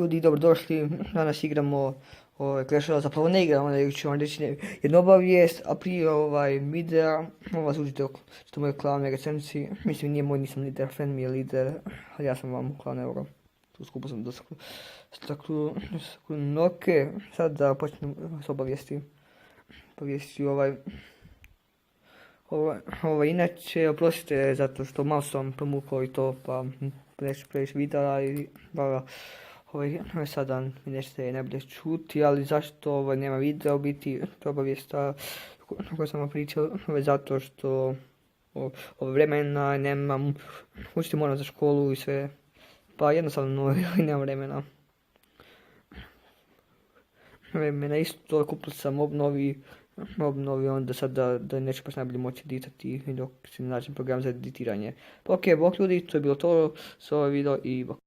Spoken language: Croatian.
ljudi, dobrodošli. Danas igramo Clash Royale, zapravo ne igramo, nego ću vam reći jednu obavijest, a prije videa, vas užite što moje klavne recenziji, mislim nije moj, nisam lider, friend mi je lider, ali ja sam vam klavne euro, tu skupo sam do noke, sad da počnem s obavijesti, inače, oprostite zato što malo sam promukao i to, pa previše videa i sada mi nećete najbolje čuti, ali zašto nema videa u biti, to obavijesta koja sam vam pričao, zato što vremena nemam, učiti moram za školu i sve, pa jednostavno nemam vremena. Isto kupio sam obnovi onda sad da neću baš najbolje moći editati dok se ne nađem program za editiranje. Pa ok, bok ljudi, to je bilo to za ovaj video i bok.